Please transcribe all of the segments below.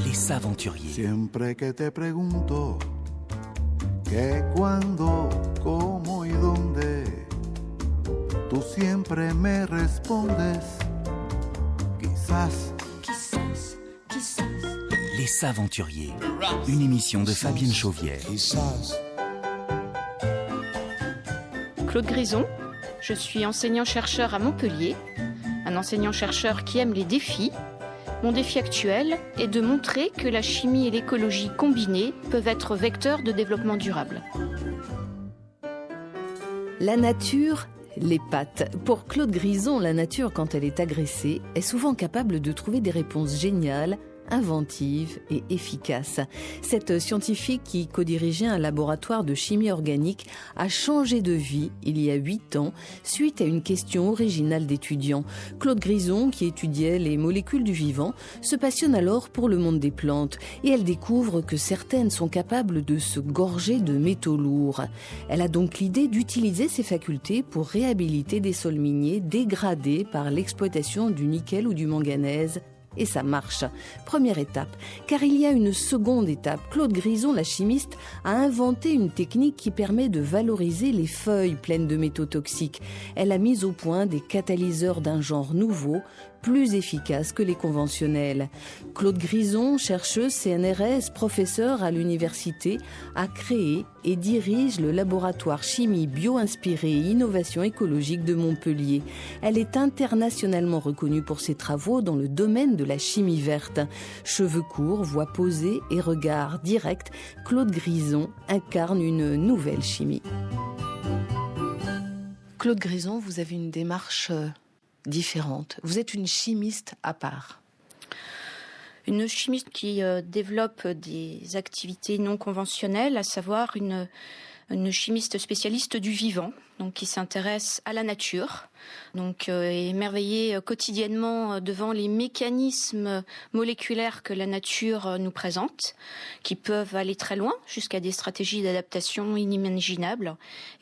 Les aventuriers. Siempre que te pregunto que cuándo, cómo y dónde, tú siempre me respondes quizás. Les aventuriers. Une émission de Fabienne Chauvière. Claude Grison, je suis enseignant-chercheur à Montpellier, un enseignant-chercheur qui aime les défis. Mon défi actuel est de montrer que la chimie et l'écologie combinées peuvent être vecteurs de développement durable. La nature l'épate. Pour Claude Grison, la nature, quand elle est agressée, est souvent capable de trouver des réponses géniales, inventive et efficace. Cette scientifique qui co-dirigeait un laboratoire de chimie organique a changé de vie il y a 8 ans suite à une question originale d'étudiants. Claude Grison, qui étudiait les molécules du vivant, se passionne alors pour le monde des plantes et elle découvre que certaines sont capables de se gorger de métaux lourds. Elle a donc l'idée d'utiliser ses facultés pour réhabiliter des sols miniers dégradés par l'exploitation du nickel ou du manganèse. Et ça marche. Première étape. Car il y a une seconde étape. Claude Grison, la chimiste, a inventé une technique qui permet de valoriser les feuilles pleines de métaux toxiques. Elle a mis au point des catalyseurs d'un genre nouveau, plus efficaces que les conventionnels. Claude Grison, chercheuse CNRS, professeure à l'université, a créé et dirige le laboratoire chimie bio-inspirée et innovation écologique de Montpellier. Elle est internationalement reconnue pour ses travaux dans le domaine de la chimie verte. Cheveux courts, voix posée et regard direct, Claude Grison incarne une nouvelle chimie. Claude Grison, vous avez une démarche différente. Vous êtes une chimiste à part. Une chimiste qui développe des activités non conventionnelles, à savoir une chimiste spécialiste du vivant, donc qui s'intéresse à la nature, donc émerveillée quotidiennement devant les mécanismes moléculaires que la nature nous présente, qui peuvent aller très loin jusqu'à des stratégies d'adaptation inimaginables,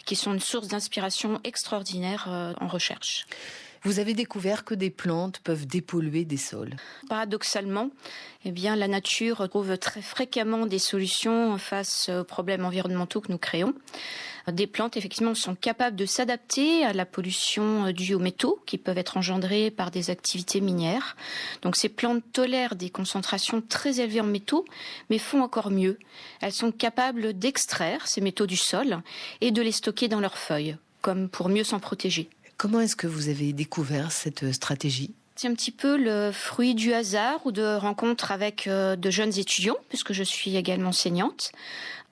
qui sont une source d'inspiration extraordinaire en recherche. Vous avez découvert que des plantes peuvent dépolluer des sols. Paradoxalement, la nature trouve très fréquemment des solutions face aux problèmes environnementaux que nous créons. Des plantes, effectivement, sont capables de s'adapter à la pollution due aux métaux qui peuvent être engendrés par des activités minières. Donc ces plantes tolèrent des concentrations très élevées en métaux, mais font encore mieux. Elles sont capables d'extraire ces métaux du sol et de les stocker dans leurs feuilles, comme pour mieux s'en protéger. Comment est-ce que vous avez découvert cette stratégie ? C'est un petit peu le fruit du hasard ou de rencontres avec de jeunes étudiants, puisque je suis également enseignante.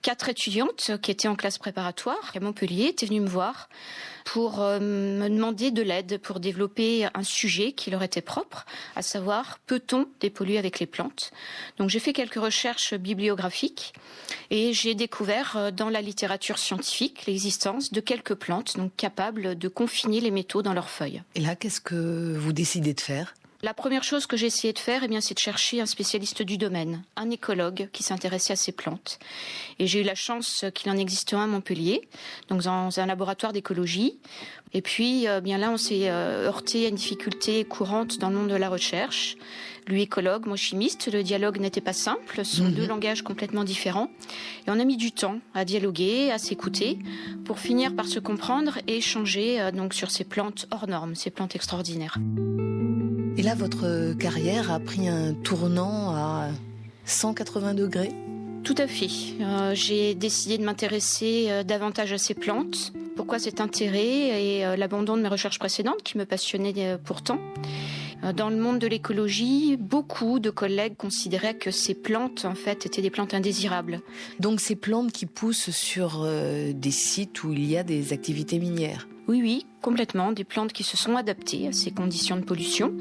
4 étudiantes qui étaient en classe préparatoire à Montpellier étaient venues me voir pour me demander de l'aide pour développer un sujet qui leur était propre, à savoir, peut-on dépolluer avec les plantes ? Donc j'ai fait quelques recherches bibliographiques et j'ai découvert dans la littérature scientifique l'existence de quelques plantes donc capables de confiner les métaux dans leurs feuilles. Et là, qu'est-ce que vous décidez de faire ? La première chose que j'ai essayé de faire, c'est de chercher un spécialiste du domaine, un écologue qui s'intéressait à ces plantes. Et j'ai eu la chance qu'il en existe un à Montpellier, donc dans un laboratoire d'écologie. Et puis, là, on s'est heurté à une difficulté courante dans le monde de la recherche. Lui écologue, moi chimiste, le dialogue n'était pas simple, ce sont 2 langages complètement différents. Et on a mis du temps à dialoguer, à s'écouter, pour finir par se comprendre et échanger donc sur ces plantes hors normes, ces plantes extraordinaires. Et là, votre carrière a pris un tournant à 180 degrés ? Tout à fait. J'ai décidé de m'intéresser davantage à ces plantes. Pourquoi cet intérêt et l'abandon de mes recherches précédentes qui me passionnaient pourtant ? Dans le monde de l'écologie, beaucoup de collègues considéraient que ces plantes, en fait, étaient des plantes indésirables. Donc ces plantes qui poussent sur des sites où il y a des activités minières ? Oui, complètement. Des plantes qui se sont adaptées à ces conditions de pollution,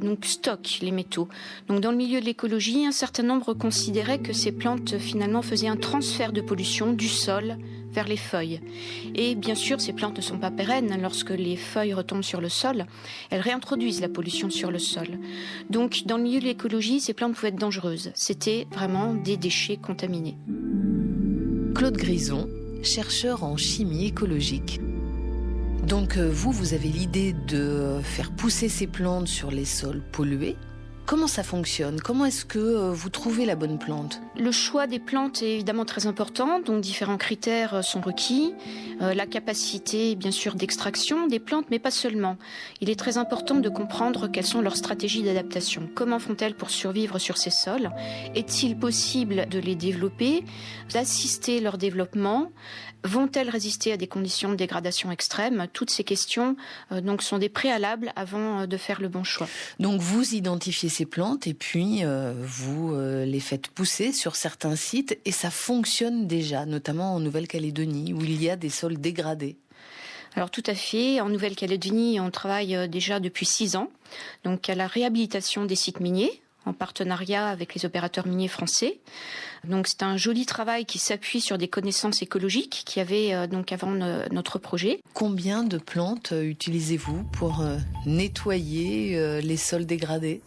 donc stockent les métaux. Donc dans le milieu de l'écologie, un certain nombre considéraient que ces plantes finalement faisaient un transfert de pollution du sol vers les feuilles. Et bien sûr, ces plantes ne sont pas pérennes. Lorsque les feuilles retombent sur le sol, elles réintroduisent la pollution sur le sol. Donc dans le milieu de l'écologie, ces plantes pouvaient être dangereuses. C'était vraiment des déchets contaminés. Claude Grison, chercheur en chimie écologique. Donc vous avez l'idée de faire pousser ces plantes sur les sols pollués Comment ça fonctionne ? Comment est-ce que vous trouvez la bonne plante ? Le choix des plantes est évidemment très important, donc différents critères sont requis. La capacité, bien sûr, d'extraction des plantes, mais pas seulement. Il est très important de comprendre quelles sont leurs stratégies d'adaptation. Comment font-elles pour survivre sur ces sols ? Est-il possible de les développer, d'assister leur développement ? Vont-elles résister à des conditions de dégradation extrême ? Toutes ces questions donc sont des préalables avant de faire le bon choix. Donc vous identifiez ces plantes et puis vous les faites pousser sur certains sites et ça fonctionne déjà, notamment en Nouvelle-Calédonie où il y a des sols dégradés. Alors tout à fait, en Nouvelle-Calédonie, on travaille déjà depuis 6 ans donc à la réhabilitation des sites miniers, en partenariat avec les opérateurs miniers français. Donc c'est un joli travail qui s'appuie sur des connaissances écologiques qu'il y avait donc avant notre projet. Combien de plantes utilisez-vous pour nettoyer les sols dégradés ?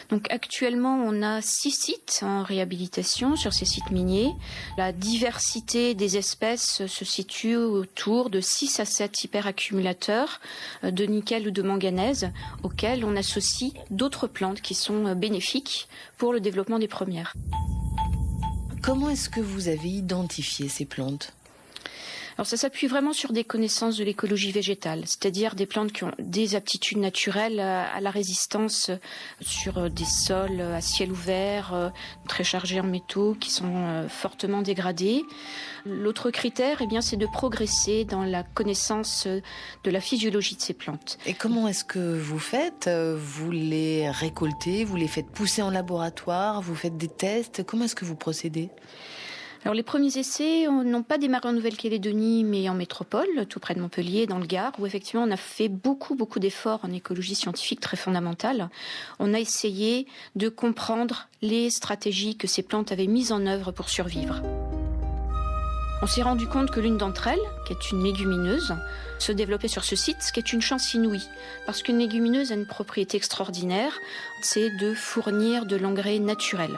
Donc actuellement, on a 6 sites en réhabilitation sur ces sites miniers. La diversité des espèces se situe autour de 6 à 7 hyperaccumulateurs de nickel ou de manganèse auxquels on associe d'autres plantes qui sont bénéfiques pour le développement des premières. Comment est-ce que vous avez identifié ces plantes ? Alors ça s'appuie vraiment sur des connaissances de l'écologie végétale, c'est-à-dire des plantes qui ont des aptitudes naturelles à la résistance sur des sols à ciel ouvert, très chargés en métaux, qui sont fortement dégradés. L'autre critère, c'est de progresser dans la connaissance de la physiologie de ces plantes. Et comment est-ce que vous faites ? Vous les récoltez, vous les faites pousser en laboratoire, vous faites des tests ? Comment est-ce que vous procédez ? Alors les premiers essais n'ont pas démarré en Nouvelle-Calédonie, mais en métropole, tout près de Montpellier, dans le Gard, où effectivement on a fait beaucoup d'efforts en écologie scientifique très fondamentale. On a essayé de comprendre les stratégies que ces plantes avaient mises en œuvre pour survivre. On s'est rendu compte que l'une d'entre elles, qui est une légumineuse, se développait sur ce site, ce qui est une chance inouïe. Parce qu'une légumineuse a une propriété extraordinaire, c'est de fournir de l'engrais naturel.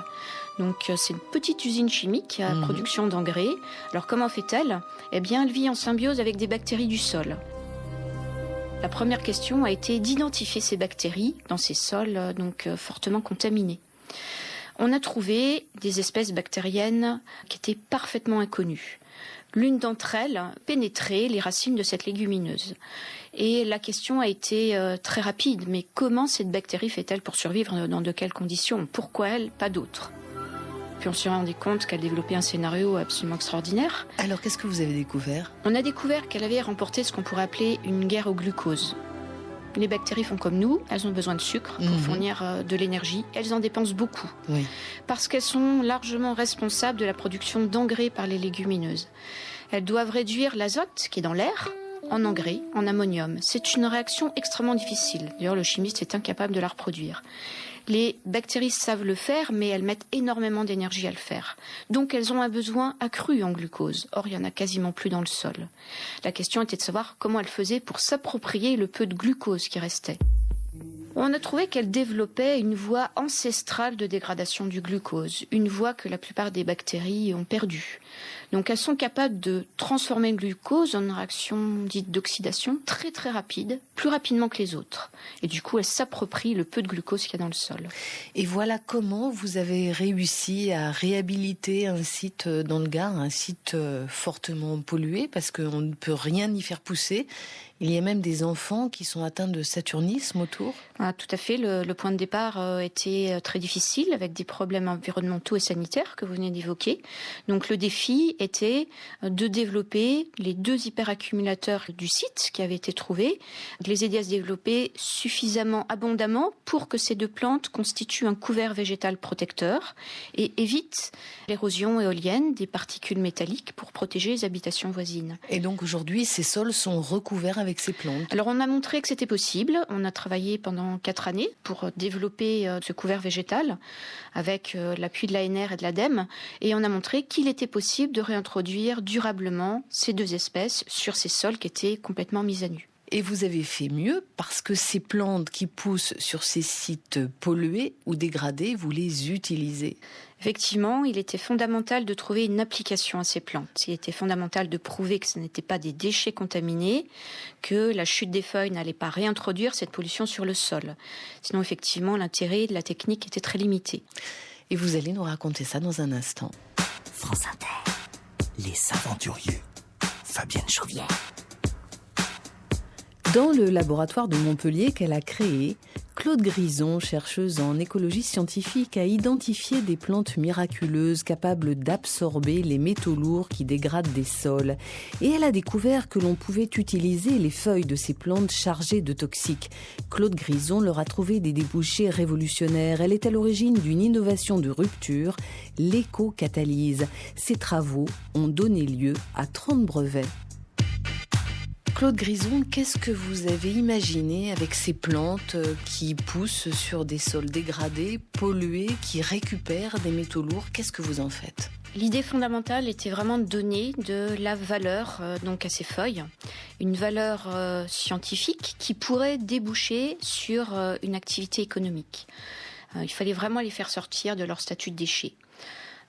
Donc c'est une petite usine chimique à production d'engrais. Alors comment fait-elle ? Elle vit en symbiose avec des bactéries du sol. La première question a été d'identifier ces bactéries dans ces sols fortement contaminés. On a trouvé des espèces bactériennes qui étaient parfaitement inconnues. L'une d'entre elles pénétrait les racines de cette légumineuse. Et la question a été très rapide. Mais comment cette bactérie fait-elle pour survivre ? Dans de quelles conditions ? Pourquoi elle, pas d'autres ? Puis on s'est rendu compte qu'elle développait un scénario absolument extraordinaire. Alors qu'est-ce que vous avez découvert ? On a découvert qu'elle avait remporté ce qu'on pourrait appeler une guerre au glucose. Les bactéries font comme nous, elles ont besoin de sucre pour fournir de l'énergie. Elles en dépensent beaucoup, parce qu'elles sont largement responsables de la production d'engrais par les légumineuses. Elles doivent réduire l'azote qui est dans l'air en engrais, en ammonium. C'est une réaction extrêmement difficile. D'ailleurs, le chimiste est incapable de la reproduire. Les bactéries savent le faire, mais elles mettent énormément d'énergie à le faire. Donc elles ont un besoin accru en glucose. Or, il n'y en a quasiment plus dans le sol. La question était de savoir comment elles faisaient pour s'approprier le peu de glucose qui restait. On a trouvé qu'elles développaient une voie ancestrale de dégradation du glucose, une voie que la plupart des bactéries ont perdue. Donc elles sont capables de transformer le glucose en une réaction dite d'oxydation très très rapide, plus rapidement que les autres. Et du coup, elles s'approprient le peu de glucose qu'il y a dans le sol. Et voilà comment vous avez réussi à réhabiliter un site dans le Gard, un site fortement pollué, parce qu'on ne peut rien y faire pousser. Il y a même des enfants qui sont atteints de saturnisme autour. Tout à fait. Le point de départ était très difficile, avec des problèmes environnementaux et sanitaires que vous venez d'évoquer. Donc le défi était de développer les 2 hyperaccumulateurs du site qui avaient été trouvés, de les aider à se développer suffisamment abondamment pour que ces 2 plantes constituent un couvert végétal protecteur et évitent l'érosion éolienne des particules métalliques pour protéger les habitations voisines. Et donc aujourd'hui, ces sols sont recouverts avec ces plantes. Alors on a montré que c'était possible. On a travaillé pendant 4 années pour développer ce couvert végétal avec l'appui de l'ANR et de l'ADEME. Et on a montré qu'il était possible de réintroduire durablement ces 2 espèces sur ces sols qui étaient complètement mis à nu. Et vous avez fait mieux parce que ces plantes qui poussent sur ces sites pollués ou dégradés, vous les utilisez. Effectivement, il était fondamental de trouver une application à ces plantes. Il était fondamental de prouver que ce n'étaient pas des déchets contaminés, que la chute des feuilles n'allait pas réintroduire cette pollution sur le sol. Sinon, effectivement, l'intérêt de la technique était très limité. Et vous allez nous raconter ça dans un instant. France Inter, les aventuriers. Fabienne Chauvière. Dans le laboratoire de Montpellier qu'elle a créé, Claude Grison, chercheuse en écologie scientifique, a identifié des plantes miraculeuses capables d'absorber les métaux lourds qui dégradent des sols. Et elle a découvert que l'on pouvait utiliser les feuilles de ces plantes chargées de toxiques. Claude Grison leur a trouvé des débouchés révolutionnaires. Elle est à l'origine d'une innovation de rupture, l'éco-catalyse. Ses travaux ont donné lieu à 30 brevets. Claude Grison, qu'est-ce que vous avez imaginé avec ces plantes qui poussent sur des sols dégradés, pollués, qui récupèrent des métaux lourds? Qu'est-ce que vous en faites? L'idée fondamentale était vraiment de donner de la valeur donc à ces feuilles, une valeur scientifique qui pourrait déboucher sur une activité économique. Il fallait vraiment les faire sortir de leur statut de déchets.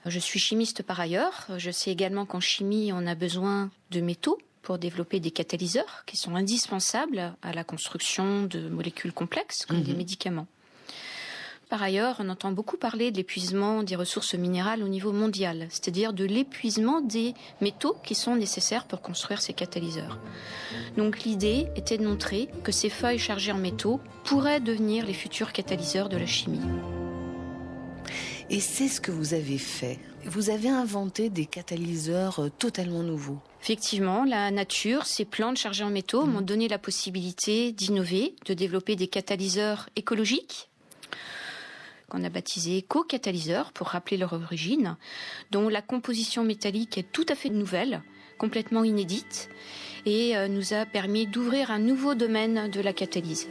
Je suis chimiste par ailleurs. Je sais également qu'en chimie, on a besoin de métaux pour développer des catalyseurs qui sont indispensables à la construction de molécules complexes comme des médicaments. Par ailleurs, on entend beaucoup parler de l'épuisement des ressources minérales au niveau mondial, c'est-à-dire de l'épuisement des métaux qui sont nécessaires pour construire ces catalyseurs. Donc l'idée était de montrer que ces feuilles chargées en métaux pourraient devenir les futurs catalyseurs de la chimie. Et c'est ce que vous avez fait. Vous avez inventé des catalyseurs totalement nouveaux. Effectivement, la nature, ces plantes chargées en métaux m'ont donné la possibilité d'innover, de développer des catalyseurs écologiques, qu'on a baptisés éco-catalyseurs pour rappeler leur origine, dont la composition métallique est tout à fait nouvelle, complètement inédite, et nous a permis d'ouvrir un nouveau domaine de la catalyse.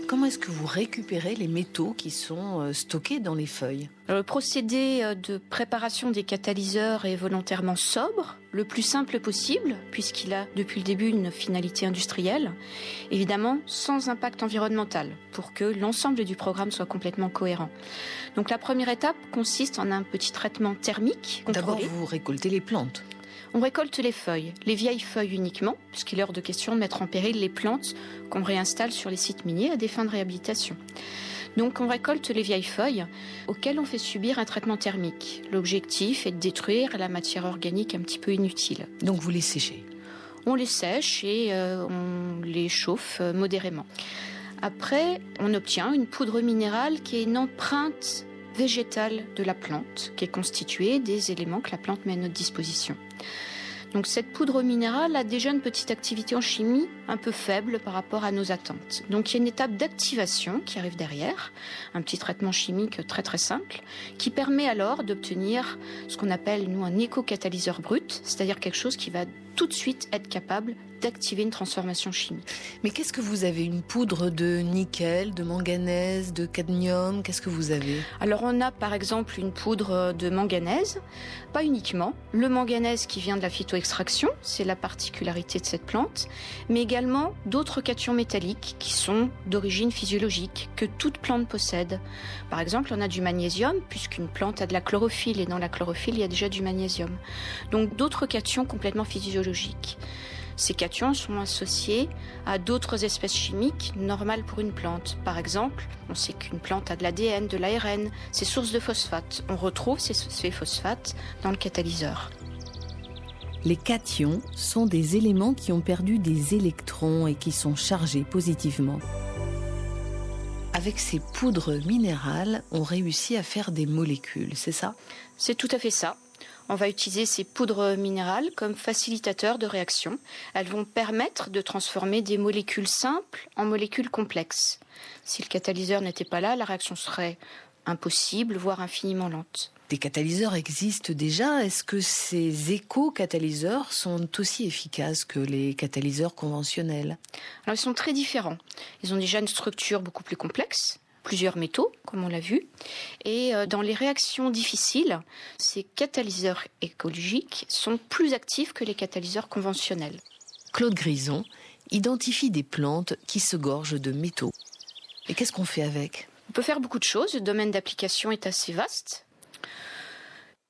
Comment est-ce que vous récupérez les métaux qui sont stockés dans les feuilles? Le procédé de préparation des catalyseurs est volontairement sobre, le plus simple possible, puisqu'il a depuis le début une finalité industrielle, évidemment sans impact environnemental, pour que l'ensemble du programme soit complètement cohérent. Donc la première étape consiste en un petit traitement thermique contrôlé. D'abord, vous récoltez les plantes. On récolte les feuilles, les vieilles feuilles uniquement, puisqu'il est hors de question de mettre en péril les plantes qu'on réinstalle sur les sites miniers à des fins de réhabilitation. Donc on récolte les vieilles feuilles auxquelles on fait subir un traitement thermique. L'objectif est de détruire la matière organique un petit peu inutile. Donc vous les séchez? On les sèche et on les chauffe modérément. Après, on obtient une poudre minérale qui est une empreinte végétale de la plante, qui est constituée des éléments que la plante met à notre disposition. Donc cette poudre minérale a déjà une petite activité en chimie un peu faible par rapport à nos attentes. Donc il y a une étape d'activation qui arrive derrière, un petit traitement chimique très très simple, qui permet alors d'obtenir ce qu'on appelle nous un éco-catalyseur brut, c'est-à-dire quelque chose qui va tout de suite être capable d'activer une transformation chimique. Mais qu'est-ce que vous avez? Une poudre de nickel, de manganèse, de cadmium? Qu'est-ce que vous avez? Alors on a par exemple une poudre de manganèse, pas uniquement. Le manganèse qui vient de la phytoextraction, c'est la particularité de cette plante, mais également d'autres cations métalliques qui sont d'origine physiologique, que toute plante possède. Par exemple, on a du magnésium, puisqu'une plante a de la chlorophylle, et dans la chlorophylle, il y a déjà du magnésium. Donc d'autres cations complètement physiologiques. Ces cations sont associés à d'autres espèces chimiques normales pour une plante. Par exemple, on sait qu'une plante a de l'ADN, de l'ARN, c'est source de phosphate. On retrouve ces phosphates dans le catalyseur. Les cations sont des éléments qui ont perdu des électrons et qui sont chargés positivement. Avec ces poudres minérales, on réussit à faire des molécules, c'est ça? C'est tout à fait ça. On va utiliser ces poudres minérales comme facilitateurs de réaction. Elles vont permettre de transformer des molécules simples en molécules complexes. Si le catalyseur n'était pas là, la réaction serait impossible, voire infiniment lente. Des catalyseurs existent déjà. Est-ce que ces éco-catalyseurs sont aussi efficaces que les catalyseurs conventionnels? Alors, ils sont très différents. Ils ont déjà une structure beaucoup plus complexe, plusieurs métaux, comme on l'a vu. Et dans les réactions difficiles, ces catalyseurs écologiques sont plus actifs que les catalyseurs conventionnels. Claude Grison identifie des plantes qui se gorgent de métaux. Et qu'est-ce qu'on fait avec ? On peut faire beaucoup de choses, le domaine d'application est assez vaste.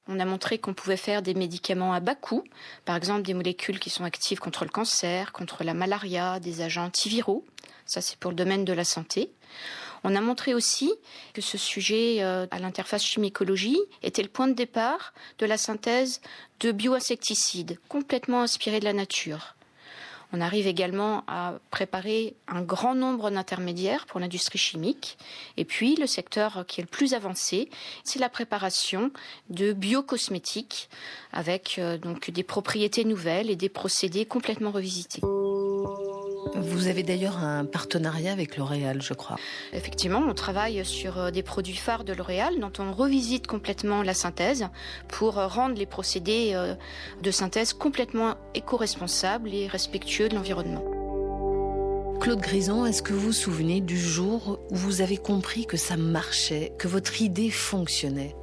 On a montré qu'on pouvait faire des médicaments à bas coût, par exemple des molécules qui sont actives contre le cancer, contre la malaria, des agents antiviraux. Ça, c'est pour le domaine de la santé. On a montré aussi que ce sujet à l'interface chimie-écologie était le point de départ de la synthèse de bioinsecticides, complètement inspirés de la nature. On arrive également à préparer un grand nombre d'intermédiaires pour l'industrie chimique. Et puis, le secteur qui est le plus avancé, c'est la préparation de biocosmétiques avec donc des propriétés nouvelles et des procédés complètement revisités. Vous avez d'ailleurs un partenariat avec L'Oréal, je crois. Effectivement, on travaille sur des produits phares de L'Oréal dont on revisite complètement la synthèse pour rendre les procédés de synthèse complètement éco-responsables et respectueux de l'environnement. Claude Grison, est-ce que vous vous souvenez du jour où vous avez compris que ça marchait, que votre idée fonctionnait ?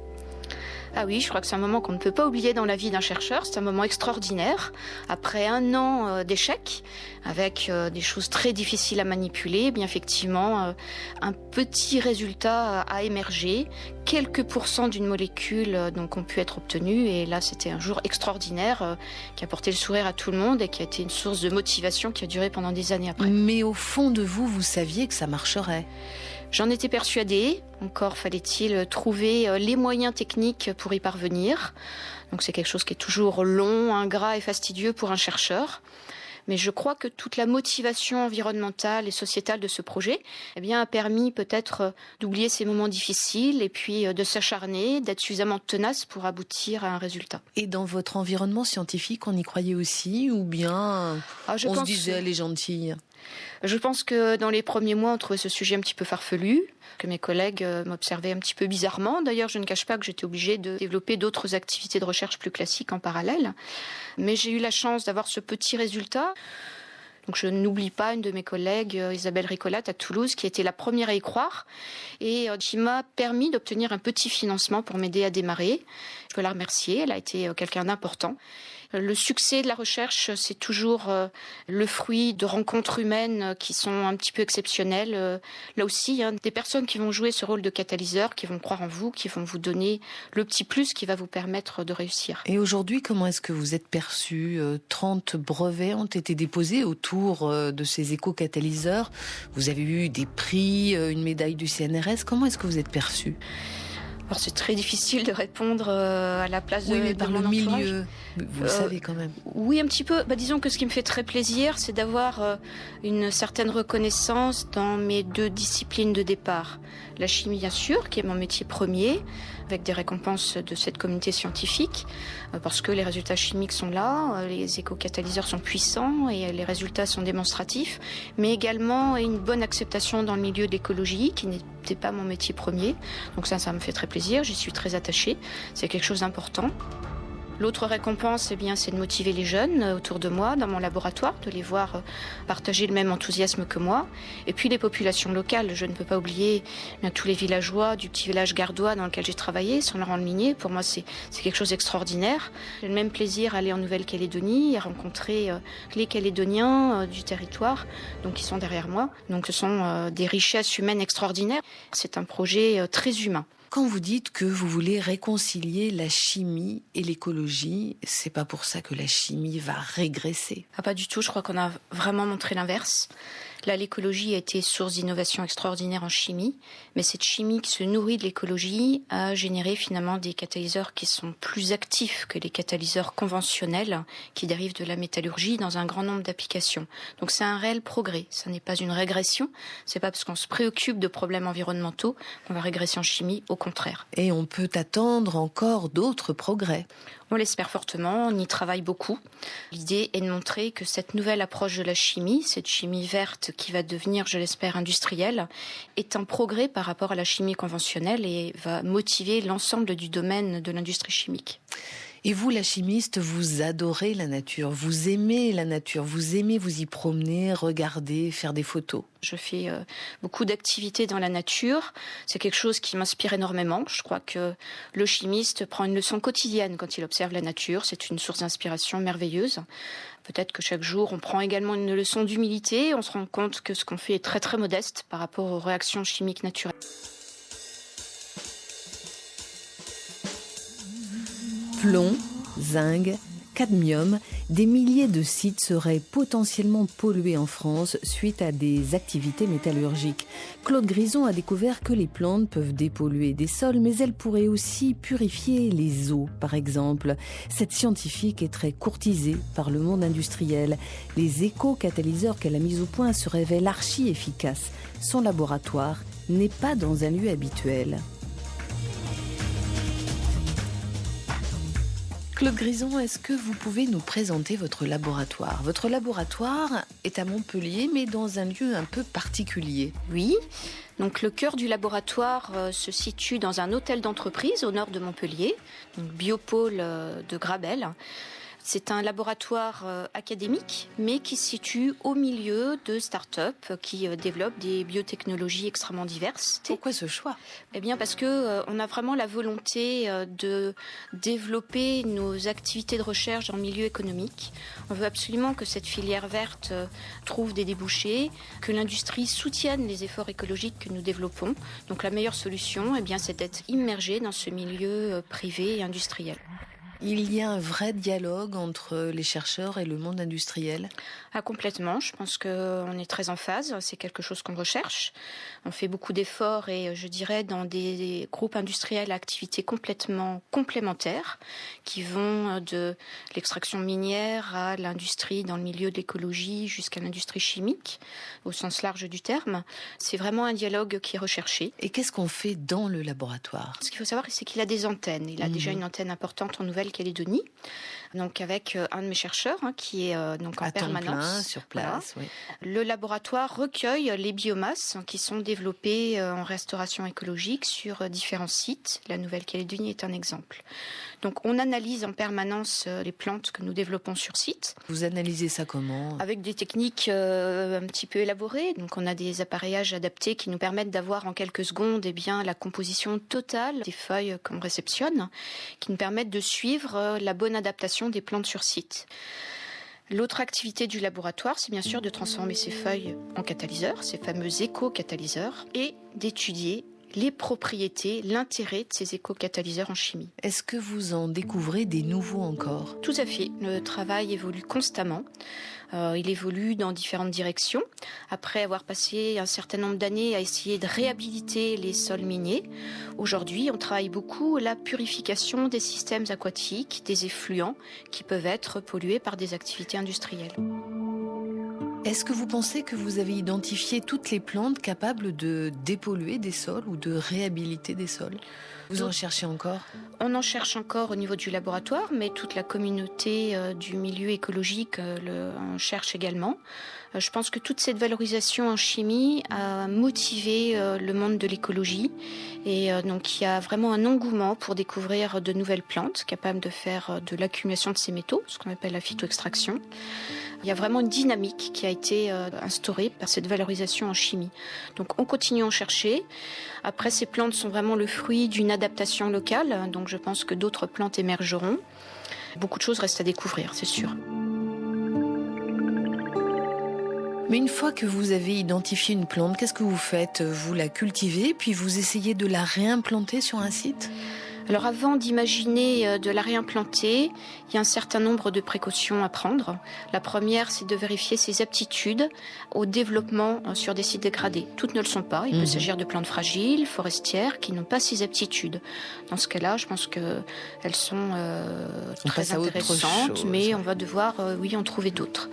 Ah oui, je crois que c'est un moment qu'on ne peut pas oublier dans la vie d'un chercheur. C'est un moment extraordinaire. Après 1 an d'échecs, avec des choses très difficiles à manipuler, eh bien effectivement, un petit résultat a émergé. Quelques pourcents d'une molécule donc ont pu être obtenus. Et là, c'était un jour extraordinaire qui a porté le sourire à tout le monde et qui a été une source de motivation qui a duré pendant des années après. Mais au fond de vous, vous saviez que ça marcherait ? J'en étais persuadée, encore fallait-il trouver les moyens techniques pour y parvenir. Donc c'est quelque chose qui est toujours long, ingrat et fastidieux pour un chercheur. Mais je crois que toute la motivation environnementale et sociétale de ce projet a permis peut-être d'oublier ces moments difficiles et puis de s'acharner, d'être suffisamment tenace pour aboutir à un résultat. Et dans votre environnement scientifique, on y croyait aussi ou bien on se disait elle est gentille ? Je pense que dans les premiers mois, on trouvait ce sujet un petit peu farfelu, que mes collègues m'observaient un petit peu bizarrement. D'ailleurs, je ne cache pas que j'étais obligée de développer d'autres activités de recherche plus classiques en parallèle. Mais j'ai eu la chance d'avoir ce petit résultat. Donc je n'oublie pas une de mes collègues, Isabelle Ricolat, à Toulouse, qui était la première à y croire et qui m'a permis d'obtenir un petit financement pour m'aider à démarrer. Je peux la remercier, elle a été quelqu'un d'important. Le succès de la recherche, c'est toujours le fruit de rencontres humaines qui sont un petit peu exceptionnelles. Là aussi, des personnes qui vont jouer ce rôle de catalyseur, qui vont croire en vous, qui vont vous donner le petit plus qui va vous permettre de réussir. Et aujourd'hui, comment est-ce que vous êtes perçu ? 30 brevets ont été déposés autour de ces éco-catalyseurs. Vous avez eu des prix, une médaille du CNRS. Comment est-ce que vous êtes perçu ? Alors c'est très difficile de répondre à la place de mon entourage. Oui, mais par le milieu, vous le savez quand même. Oui, un petit peu. Disons que ce qui me fait très plaisir, c'est d'avoir une certaine reconnaissance dans mes 2 disciplines de départ. La chimie, bien sûr, qui est mon métier premier, avec des récompenses de cette communauté scientifique, parce que les résultats chimiques sont là, les éco-catalyseurs sont puissants et les résultats sont démonstratifs, mais également une bonne acceptation dans le milieu de l'écologie, qui n'était pas mon métier premier. Donc ça me fait très plaisir, j'y suis très attachée, c'est quelque chose d'important. L'autre récompense, c'est de motiver les jeunes autour de moi, dans mon laboratoire, de les voir partager le même enthousiasme que moi. Et puis les populations locales, je ne peux pas oublier tous les villageois du petit village gardois dans lequel j'ai travaillé, sur Laurent le Minier. Pour moi, c'est quelque chose d'extraordinaire. J'ai le même plaisir à aller en Nouvelle-Calédonie et rencontrer les Calédoniens du territoire, donc qui sont derrière moi. Donc ce sont des richesses humaines extraordinaires. C'est un projet très humain. Quand vous dites que vous voulez réconcilier la chimie et l'écologie, c'est pas pour ça que la chimie va régresser. Ah, pas du tout, je crois qu'on a vraiment montré l'inverse. Là, l'écologie a été source d'innovation extraordinaire en chimie, mais cette chimie qui se nourrit de l'écologie a généré finalement des catalyseurs qui sont plus actifs que les catalyseurs conventionnels qui dérivent de la métallurgie dans un grand nombre d'applications. Donc c'est un réel progrès, ça n'est pas une régression, c'est pas parce qu'on se préoccupe de problèmes environnementaux qu'on va régresser en chimie, au contraire. Et on peut attendre encore d'autres progrès. On l'espère fortement, on y travaille beaucoup. L'idée est de montrer que cette nouvelle approche de la chimie, cette chimie verte qui va devenir, je l'espère, industrielle, est un progrès par rapport à la chimie conventionnelle et va motiver l'ensemble du domaine de l'industrie chimique. Et vous, la chimiste, vous adorez la nature, vous aimez la nature, vous aimez vous y promener, regarder, faire des photos. Je fais beaucoup d'activités dans la nature. C'est quelque chose qui m'inspire énormément. Je crois que le chimiste prend une leçon quotidienne quand il observe la nature. C'est une source d'inspiration merveilleuse. Peut-être que chaque jour, on prend également une leçon d'humilité. On se rend compte que ce qu'on fait est très très modeste par rapport aux réactions chimiques naturelles. Plomb, zinc, cadmium, des milliers de sites seraient potentiellement pollués en France suite à des activités métallurgiques. Claude Grison a découvert que les plantes peuvent dépolluer des sols, mais elles pourraient aussi purifier les eaux, par exemple. Cette scientifique est très courtisée par le monde industriel. Les éco-catalyseurs qu'elle a mis au point se révèlent archi-efficaces. Son laboratoire n'est pas dans un lieu habituel. Claude Grison, est-ce que vous pouvez nous présenter votre laboratoire ? Votre laboratoire est à Montpellier, mais dans un lieu un peu particulier. Oui, donc le cœur du laboratoire se situe dans un hôtel d'entreprise au nord de Montpellier, donc Biopôle de Grabel. C'est un laboratoire académique, mais qui se situe au milieu de start-up qui développent des biotechnologies extrêmement diverses. Pourquoi ce choix ? Eh bien, parce que on a vraiment la volonté de développer nos activités de recherche dans le milieu économique. On veut absolument que cette filière verte trouve des débouchés, que l'industrie soutienne les efforts écologiques que nous développons. Donc, la meilleure solution, eh bien, c'est d'être immergé dans ce milieu privé et industriel. Il y a un vrai dialogue entre les chercheurs et le monde industriel ? Ah, complètement. Je pense qu'on est très en phase. C'est quelque chose qu'on recherche. On fait beaucoup d'efforts et je dirais dans des groupes industriels à activités complètement complémentaires qui vont de l'extraction minière à l'industrie dans le milieu de l'écologie jusqu'à l'industrie chimique au sens large du terme. C'est vraiment un dialogue qui est recherché. Et qu'est-ce qu'on fait dans le laboratoire ? Ce qu'il faut savoir, c'est qu'il a des antennes. Il a déjà une antenne importante en Nouvelle-Calédonie, donc avec un de mes chercheurs qui est donc en permanence sur place. Voilà. Oui. Le laboratoire recueille les biomasses qui sont développées en restauration écologique sur différents sites. La Nouvelle-Calédonie est un exemple. Donc on analyse en permanence les plantes que nous développons sur site. Vous analysez ça comment ? Avec des techniques un petit peu élaborées. Donc on a des appareillages adaptés qui nous permettent d'avoir en quelques secondes la composition totale des feuilles qu'on réceptionne, qui nous permettent de suivre la bonne adaptation des plantes sur site. L'autre activité du laboratoire, c'est bien sûr de transformer ces feuilles en catalyseurs, ces fameux éco-catalyseurs, et d'étudier les propriétés, l'intérêt de ces éco-catalyseurs en chimie. Est-ce que vous en découvrez des nouveaux encore ? Tout à fait. Le travail évolue constamment. Il évolue dans différentes directions. Après avoir passé un certain nombre d'années à essayer de réhabiliter les sols miniers, aujourd'hui, on travaille beaucoup la purification des systèmes aquatiques, des effluents qui peuvent être pollués par des activités industrielles. Est-ce que vous pensez que vous avez identifié toutes les plantes capables de dépolluer des sols ou de réhabiliter des sols ? Vous en cherchez encore ? On en cherche encore au niveau du laboratoire, mais toute la communauté du milieu écologique en cherche également. Je pense que toute cette valorisation en chimie a motivé le monde de l'écologie et donc il y a vraiment un engouement pour découvrir de nouvelles plantes capables de faire de l'accumulation de ces métaux, ce qu'on appelle la phytoextraction. Il y a vraiment une dynamique qui a été instaurée par cette valorisation en chimie. Donc on continue à en chercher. Après, ces plantes sont vraiment le fruit d'une adaptation locale, donc je pense que d'autres plantes émergeront. Beaucoup de choses restent à découvrir, c'est sûr. Mais une fois que vous avez identifié une plante, qu'est-ce que vous faites ? Vous la cultivez, puis vous essayez de la réimplanter sur un site ? Alors avant d'imaginer de la réimplanter, il y a un certain nombre de précautions à prendre. La première, c'est de vérifier ses aptitudes au développement sur des sites dégradés. Toutes ne le sont pas. Il peut s'agir de plantes fragiles, forestières, qui n'ont pas ces aptitudes. Dans ce cas-là, je pense qu'elles sont très intéressantes, mais on va devoir, en trouver d'autres.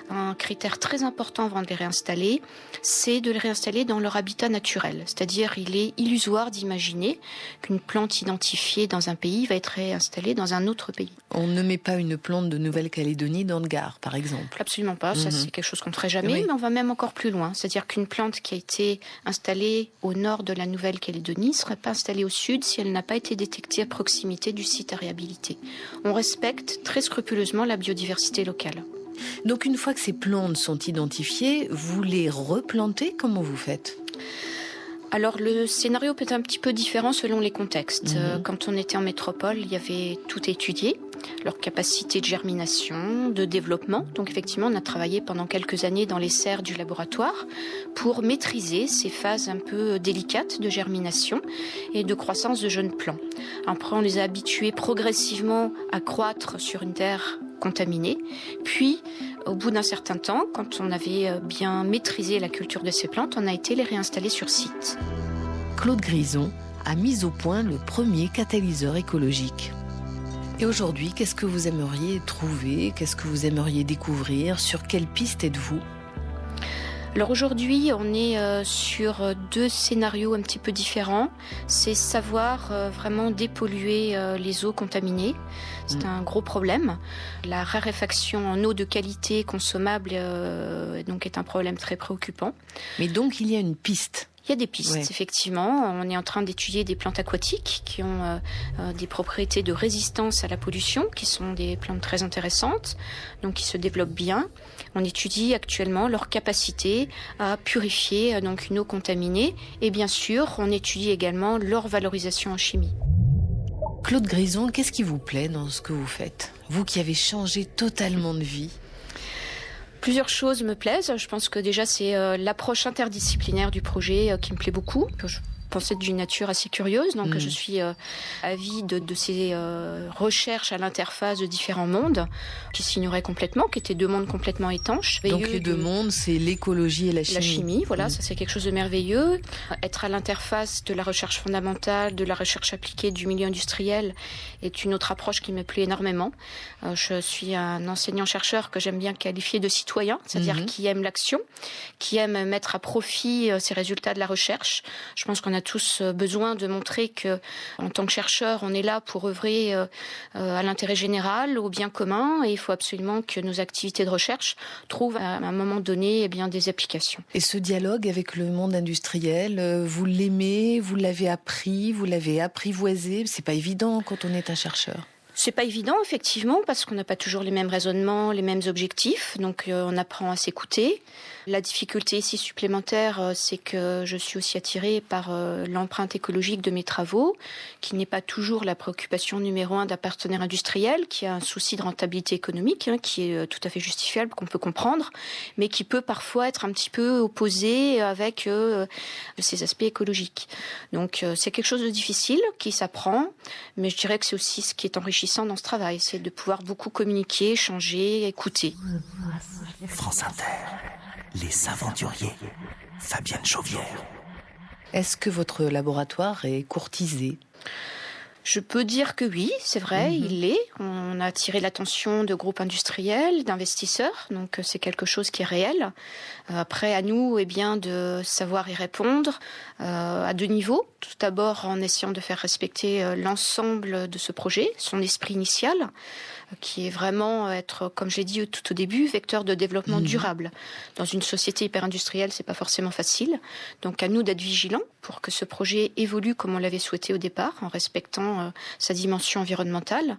un critère très important avant de les réinstaller, c'est de les réinstaller dans leur habitat naturel. C'est-à-dire, il est illusoire d'imaginer qu'une plante identifiée dans un pays va être réinstallée dans un autre pays. On ne met pas une plante de Nouvelle-Calédonie dans le Gard, par exemple. Absolument pas, ça c'est quelque chose qu'on ne ferait jamais, Oui. mais on va même encore plus loin. C'est-à-dire qu'une plante qui a été installée au nord de la Nouvelle-Calédonie ne serait pas installée au sud si elle n'a pas été détectée à proximité du site à réhabiliter. On respecte très scrupuleusement la biodiversité locale. Donc une fois que ces plantes sont identifiées, vous les replantez, comment vous faites ? Alors le scénario peut être un petit peu différent selon les contextes. Quand on était en métropole, il y avait tout étudié, leur capacité de germination, de développement. Donc effectivement, on a travaillé pendant quelques années dans les serres du laboratoire pour maîtriser ces phases un peu délicates de germination et de croissance de jeunes plants. Après, on les a habitués progressivement à croître sur une terre contaminée. Puis, au bout d'un certain temps, quand on avait bien maîtrisé la culture de ces plantes, on a été les réinstaller sur site. Claude Grison a mis au point le premier catalyseur écologique. Et aujourd'hui, qu'est-ce que vous aimeriez trouver ? Qu'est-ce que vous aimeriez découvrir ? Sur quelle piste êtes-vous ? Alors aujourd'hui, on est sur deux scénarios un petit peu différents. C'est savoir vraiment dépolluer les eaux contaminées. C'est un gros problème. La raréfaction en eau de qualité consommable donc est un problème très préoccupant. Mais donc il y a une piste. Il y a des pistes, effectivement. On est en train d'étudier des plantes aquatiques qui ont des propriétés de résistance à la pollution, qui sont des plantes très intéressantes, donc qui se développent bien. On étudie actuellement leur capacité à purifier donc une eau contaminée. Et bien sûr, on étudie également leur valorisation en chimie. Claude Grison, qu'est-ce qui vous plaît dans ce que vous faites ? Vous qui avez changé totalement de vie. Plusieurs choses me plaisent. Je pense que déjà, c'est l'approche interdisciplinaire du projet qui me plaît beaucoup. Je pensais d'une nature assez curieuse, donc je suis avide de ces recherches à l'interface de différents mondes qui s'ignoraient complètement, qui étaient deux mondes complètement étanches. Donc les deux mondes, c'est l'écologie et la chimie. La chimie, voilà, ça c'est quelque chose de merveilleux. Être à l'interface de la recherche fondamentale, de la recherche appliquée du milieu industriel est une autre approche qui me plaît énormément. Je suis un enseignant-chercheur que j'aime bien qualifier de citoyen, c'est-à-dire qui aime l'action, qui aime mettre à profit ces résultats de la recherche. Je pense qu'on a tous besoin de montrer que, en tant que chercheur, on est là pour œuvrer à l'intérêt général, au bien commun, et il faut absolument que nos activités de recherche trouvent à un moment donné des applications. Et ce dialogue avec le monde industriel, vous l'aimez, vous l'avez appris, vous l'avez apprivoisé. C'est pas évident quand on est un chercheur. C'est pas évident, effectivement, parce qu'on n'a pas toujours les mêmes raisonnements, les mêmes objectifs, donc on apprend à s'écouter. La difficulté ici supplémentaire, c'est que je suis aussi attirée par l'empreinte écologique de mes travaux, qui n'est pas toujours la préoccupation numéro 1 d'un partenaire industriel, qui a un souci de rentabilité économique, qui est tout à fait justifiable, qu'on peut comprendre, mais qui peut parfois être un petit peu opposé avec ces aspects écologiques. Donc c'est quelque chose de difficile, qui s'apprend, mais je dirais que c'est aussi ce qui est enrichissant dans ce travail, c'est de pouvoir beaucoup communiquer, échanger, écouter. France Inter, les aventuriers, Fabienne Chauvière. Est-ce que votre laboratoire est courtisé ? Je peux dire que oui, c'est vrai, il l'est. On a attiré l'attention de groupes industriels, d'investisseurs, donc c'est quelque chose qui est réel. Après, à nous, de savoir y répondre à deux niveaux. Tout d'abord, en essayant de faire respecter l'ensemble de ce projet, son esprit initial, qui est vraiment être, comme je l'ai dit tout au début, vecteur de développement durable. Dans une société hyper-industrielle, c'est pas forcément facile. Donc, à nous d'être vigilants pour que ce projet évolue comme on l'avait souhaité au départ, en respectant sa dimension environnementale.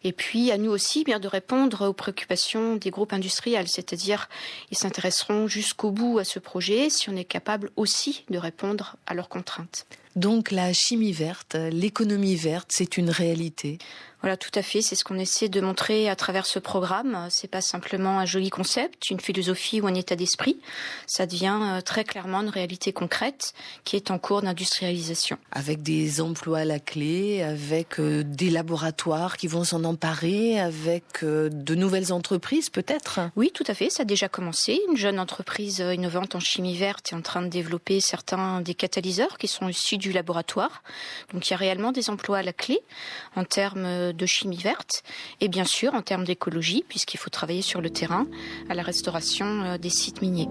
Et puis, à nous aussi, de répondre aux préoccupations des groupes industriels. C'est-à-dire, ils s'intéresseront jusqu'au bout à ce projet si on est capable aussi de répondre à leurs contraintes. Donc, la chimie verte, l'économie verte, c'est une réalité. Voilà, tout à fait. C'est ce qu'on essaie de montrer à travers ce programme. C'est pas simplement un joli concept, une philosophie ou un état d'esprit. Ça devient très clairement une réalité concrète qui est en cours d'industrialisation. Avec des emplois à la clé, avec des laboratoires qui vont s'en emparer, avec de nouvelles entreprises peut-être ? Oui, tout à fait. Ça a déjà commencé. Une jeune entreprise innovante en chimie verte est en train de développer certains des catalyseurs qui sont issus du laboratoire. Donc il y a réellement des emplois à la clé en termes de chimie verte et bien sûr en termes d'écologie, puisqu'il faut travailler sur le terrain à la restauration des sites miniers.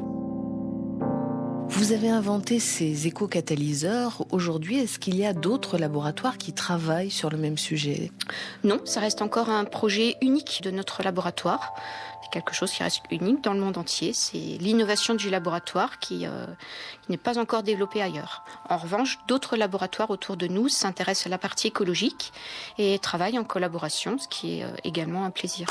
Vous avez inventé ces éco-catalyseurs. Aujourd'hui, est-ce qu'il y a d'autres laboratoires qui travaillent sur le même sujet ? Non, ça reste encore un projet unique de notre laboratoire. C'est quelque chose qui reste unique dans le monde entier. C'est l'innovation du laboratoire qui n'est pas encore développée ailleurs. En revanche, d'autres laboratoires autour de nous s'intéressent à la partie écologique et travaillent en collaboration, ce qui est également un plaisir.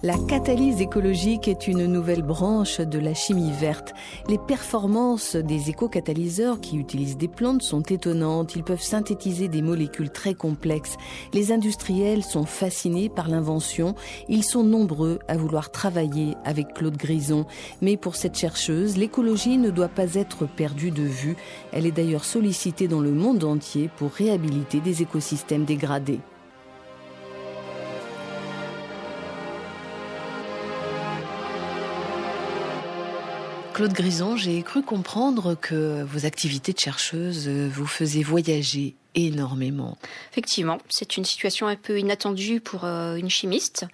La catalyse écologique est une nouvelle branche de la chimie verte. Les performances des éco-catalyseurs qui utilisent des plantes sont étonnantes. Ils peuvent synthétiser des molécules très complexes. Les industriels sont fascinés par l'invention. Ils sont nombreux à vouloir travailler avec Claude Grison. Mais pour cette chercheuse, l'écologie ne doit pas être perdue de vue. Elle est d'ailleurs sollicitée dans le monde entier pour réhabiliter des écosystèmes dégradés. Claude Grison, j'ai cru comprendre que vos activités de chercheuse vous faisaient voyager énormément. Effectivement, c'est une situation un peu inattendue pour une chimiste,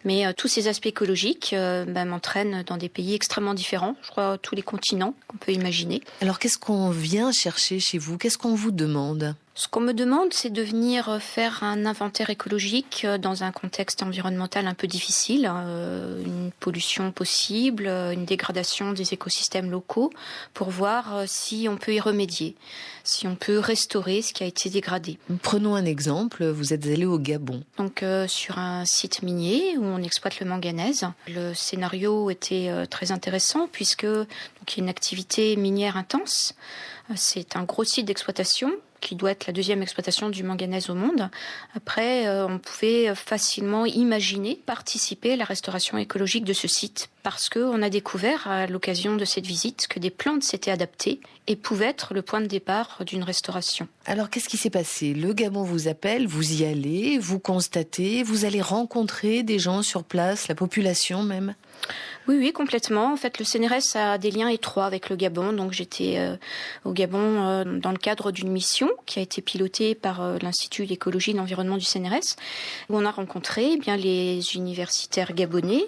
mais tous ces aspects écologiques m'entraînent dans des pays extrêmement différents, je crois tous les continents qu'on peut imaginer. Alors qu'est-ce qu'on vient chercher chez vous ? Qu'est-ce qu'on vous demande ? Ce qu'on me demande, c'est de venir faire un inventaire écologique dans un contexte environnemental un peu difficile, une pollution possible, une dégradation des écosystèmes locaux, pour voir si on peut y remédier, si on peut restaurer ce qui a été dégradé. Prenons un exemple, vous êtes allé au Gabon. Donc sur un site minier où on exploite le manganèse. Le scénario était très intéressant puisque donc, il y a une activité minière intense. C'est un gros site d'exploitation qui doit être la deuxième exploitation du manganèse au monde. Après, on pouvait facilement imaginer participer à la restauration écologique de ce site parce qu'on a découvert à l'occasion de cette visite que des plantes s'étaient adaptées et pouvaient être le point de départ d'une restauration. Alors, qu'est-ce qui s'est passé ? Le Gabon vous appelle, vous y allez, vous constatez, vous allez rencontrer des gens sur place, la population même ? Oui, complètement. En fait, le CNRS a des liens étroits avec le Gabon. Donc, j'étais au Gabon dans le cadre d'une mission qui a été pilotée par l'Institut d'écologie et de l'environnement du CNRS, où on a rencontré les universitaires gabonais,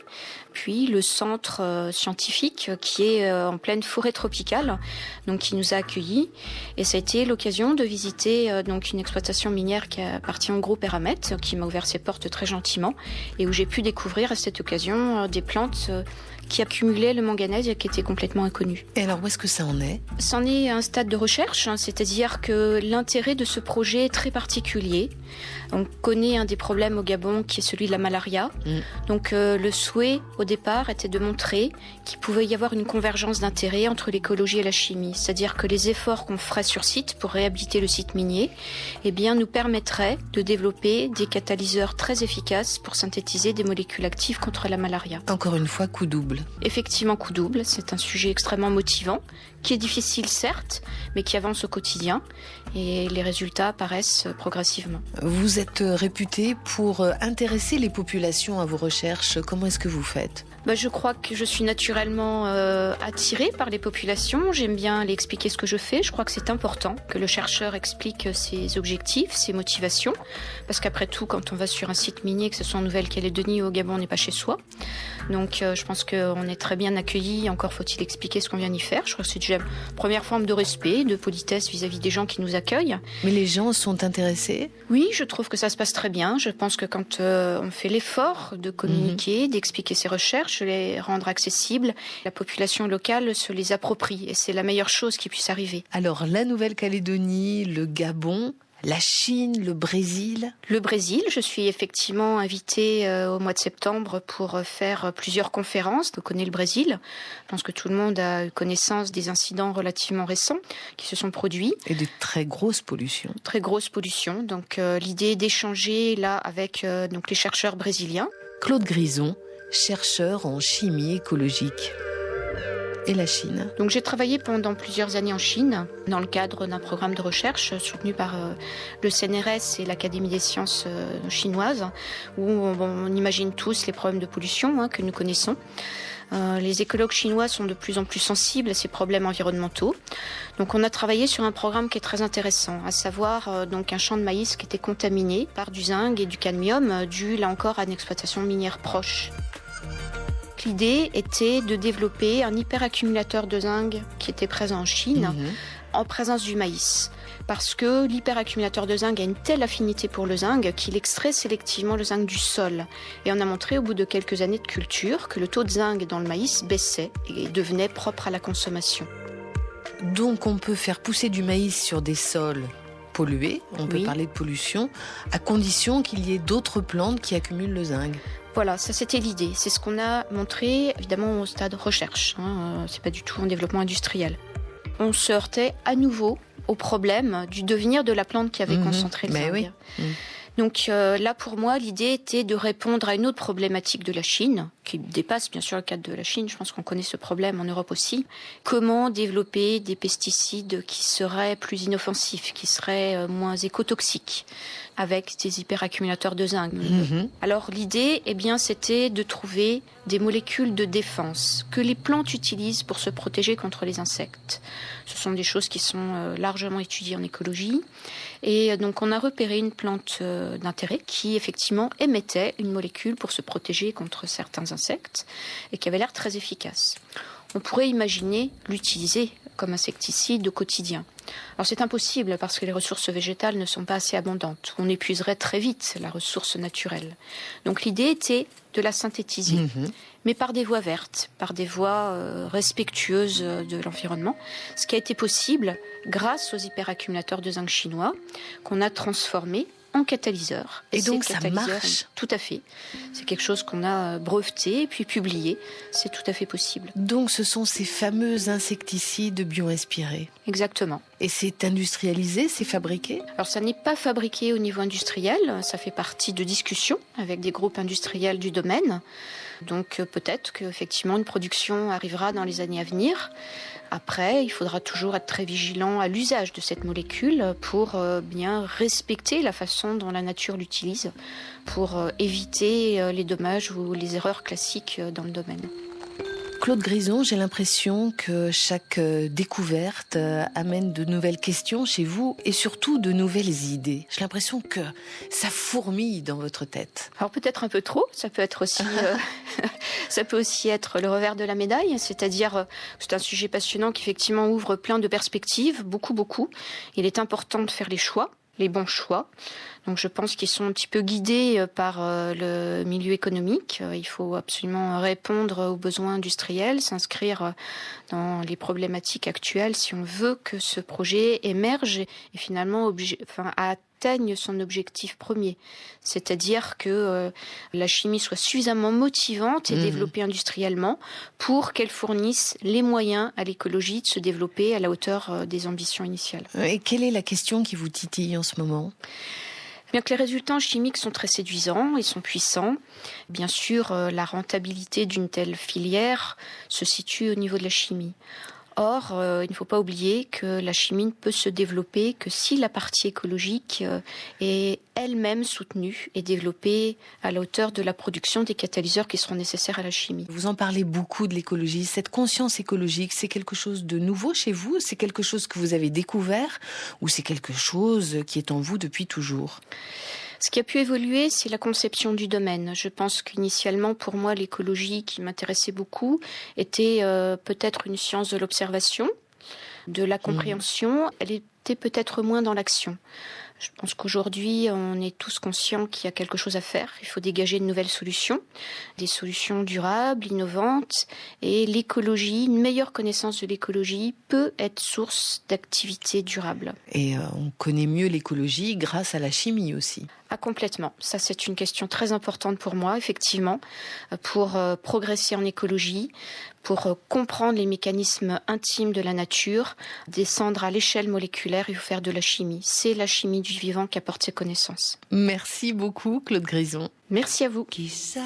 puis le centre scientifique qui est en pleine forêt tropicale, donc qui nous a accueillis. Et ça a été l'occasion de visiter donc une exploitation minière qui appartient au groupe Eramet, qui m'a ouvert ses portes très gentiment, et où j'ai pu découvrir à cette occasion des plantes qui accumulaient le manganèse et qui étaient complètement inconnues. Et alors, où est-ce que ça en est ? C'en est un stade de recherche, c'est-à-dire que l'intérêt de ce projet est très particulier. On connaît un des problèmes au Gabon qui est celui de la malaria. Donc le souhait au départ était de montrer qu'il pouvait y avoir une convergence d'intérêts entre l'écologie et la chimie. C'est-à-dire que les efforts qu'on ferait sur site pour réhabiliter le site minier nous permettraient de développer des catalyseurs très efficaces pour synthétiser des molécules actives contre la malaria. Encore une fois, coup double. Effectivement, coup double. C'est un sujet extrêmement motivant, qui est difficile certes, mais qui avance au quotidien et les résultats apparaissent progressivement. Vous êtes réputé pour intéresser les populations à vos recherches. Comment est-ce que vous faites ? Je crois que je suis naturellement attirée par les populations. J'aime bien les expliquer ce que je fais. Je crois que c'est important que le chercheur explique ses objectifs, ses motivations. Parce qu'après tout, quand on va sur un site minier, que ce soit en Nouvelle-Calédonie ou au Gabon, on n'est pas chez soi. Donc je pense qu'on est très bien accueillis. Encore faut-il expliquer ce qu'on vient y faire. Je crois que c'est déjà une première forme de respect, de politesse vis-à-vis des gens qui nous accueillent. Mais les gens sont intéressés ? Oui, je trouve que ça se passe très bien. Je pense que quand on fait l'effort de communiquer, d'expliquer ses recherches, de les rendre accessibles, la population locale se les approprie. Et c'est la meilleure chose qui puisse arriver. Alors, la Nouvelle-Calédonie, le Gabon, la Chine, le Brésil ? Le Brésil, je suis effectivement invitée au mois de septembre pour faire plusieurs conférences. On connaît le Brésil. Je pense que tout le monde a eu connaissance des incidents relativement récents qui se sont produits. Et de très grosses pollutions. Très grosses pollutions. Donc l'idée d'échanger là avec donc les chercheurs brésiliens. Claude Grison, chercheur en chimie écologique. Et la Chine ? Donc j'ai travaillé pendant plusieurs années en Chine dans le cadre d'un programme de recherche soutenu par le CNRS et l'Académie des sciences chinoises où on imagine tous les problèmes de pollution que nous connaissons. Les écologues chinois sont de plus en plus sensibles à ces problèmes environnementaux. Donc on a travaillé sur un programme qui est très intéressant, à savoir donc un champ de maïs qui était contaminé par du zinc et du cadmium, dû là encore à une exploitation minière proche. L'idée était de développer un hyperaccumulateur de zinc qui était présent en Chine, en présence du maïs. Parce que l'hyperaccumulateur de zinc a une telle affinité pour le zinc qu'il extrait sélectivement le zinc du sol. Et on a montré au bout de quelques années de culture que le taux de zinc dans le maïs baissait et devenait propre à la consommation. Donc on peut faire pousser du maïs sur des sols pollués, on peut parler de pollution, à condition qu'il y ait d'autres plantes qui accumulent le zinc. Voilà, ça c'était l'idée. C'est ce qu'on a montré évidemment au stade recherche. C'est pas du tout un développement industriel. On se heurtait à nouveau au problème du devenir de la plante qui avait concentré le zinc. Oui. Donc là, pour moi, l'idée était de répondre à une autre problématique de la Chine, qui dépasse bien sûr le cadre de la Chine. Je pense qu'on connaît ce problème en Europe aussi. Comment développer des pesticides qui seraient plus inoffensifs, qui seraient moins écotoxiques, avec des hyperaccumulateurs de zinc. Alors l'idée, c'était de trouver des molécules de défense que les plantes utilisent pour se protéger contre les insectes. Ce sont des choses qui sont largement étudiées en écologie. Et donc on a repéré une plante d'intérêt qui effectivement émettait une molécule pour se protéger contre certains insectes et qui avait l'air très efficace. On pourrait imaginer l'utiliser comme insecticide au quotidien. Alors c'est impossible parce que les ressources végétales ne sont pas assez abondantes. On épuiserait très vite la ressource naturelle. Donc l'idée était de la synthétiser, mais par des voies vertes, par des voies respectueuses de l'environnement. Ce qui a été possible grâce aux hyperaccumulateurs de zinc chinois qu'on a transformés en catalyseur. Et donc ça marche ? Tout à fait. C'est quelque chose qu'on a breveté puis publié. C'est tout à fait possible. Donc ce sont ces fameux insecticides bio-inspirés ? Exactement. Et c'est industrialisé, c'est fabriqué ? Alors ça n'est pas fabriqué au niveau industriel. Ça fait partie de discussions avec des groupes industriels du domaine. Donc peut-être qu'effectivement une production arrivera dans les années à venir. Après, il faudra toujours être très vigilant à l'usage de cette molécule pour bien respecter la façon dont la nature l'utilise, pour éviter les dommages ou les erreurs classiques dans le domaine. Claude Grison, j'ai l'impression que chaque découverte amène de nouvelles questions chez vous et surtout de nouvelles idées. J'ai l'impression que ça fourmille dans votre tête. Alors peut-être un peu trop, ça peut être aussi, ça peut aussi être le revers de la médaille, c'est-à-dire c'est un sujet passionnant qui effectivement ouvre plein de perspectives, beaucoup. Il est important de faire les choix, les bons choix. Donc je pense qu'ils sont un petit peu guidés par le milieu économique. Il faut absolument répondre aux besoins industriels, s'inscrire dans les problématiques actuelles si on veut que ce projet émerge et finalement atteigne son objectif premier. C'est-à-dire que la chimie soit suffisamment motivante et développée industriellement pour qu'elle fournisse les moyens à l'écologie de se développer à la hauteur des ambitions initiales. Et quelle est la question qui vous titille en ce moment ? Bien que les résultats chimiques sont très séduisants et sont puissants, bien sûr, la rentabilité d'une telle filière se situe au niveau de la chimie. Or, il ne faut pas oublier que la chimie ne peut se développer que si la partie écologique est elle-même soutenue et développée à la hauteur de la production des catalyseurs qui seront nécessaires à la chimie. Vous en parlez beaucoup de l'écologie. Cette conscience écologique, c'est quelque chose de nouveau chez vous ? C'est quelque chose que vous avez découvert ? Ou c'est quelque chose qui est en vous depuis toujours ? Ce qui a pu évoluer, c'est la conception du domaine. Je pense qu'initialement, pour moi, l'écologie qui m'intéressait beaucoup était peut-être une science de l'observation, de la compréhension. Elle était peut-être moins dans l'action. Je pense qu'aujourd'hui, on est tous conscients qu'il y a quelque chose à faire. Il faut dégager de nouvelles solutions, des solutions durables, innovantes. Et l'écologie, une meilleure connaissance de l'écologie peut être source d'activités durables. Et on connaît mieux l'écologie grâce à la chimie aussi. Ah, complètement. Ça, c'est une question très importante pour moi, effectivement, pour progresser en écologie, pour comprendre les mécanismes intimes de la nature, descendre à l'échelle moléculaire, il faut faire de la chimie. C'est la chimie du vivant qui apporte ses connaissances. Merci beaucoup, Claude Grison. Merci à vous. Quizás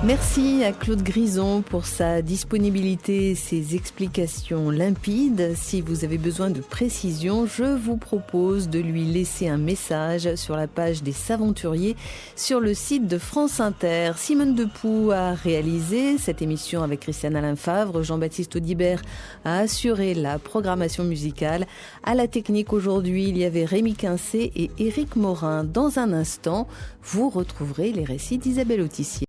Merci à Claude Grison pour sa disponibilité et ses explications limpides. Si vous avez besoin de précisions, je vous propose de lui laisser un message sur la page des Saventuriers sur le site de France Inter. Simone Depoux a réalisé cette émission avec Christiane Alain Favre. Jean-Baptiste Audibert a assuré la programmation musicale. À la technique aujourd'hui, il y avait Rémi Quincé et Éric Morin. Dans un instant, vous retrouverez les récits d'Isabelle Autissier.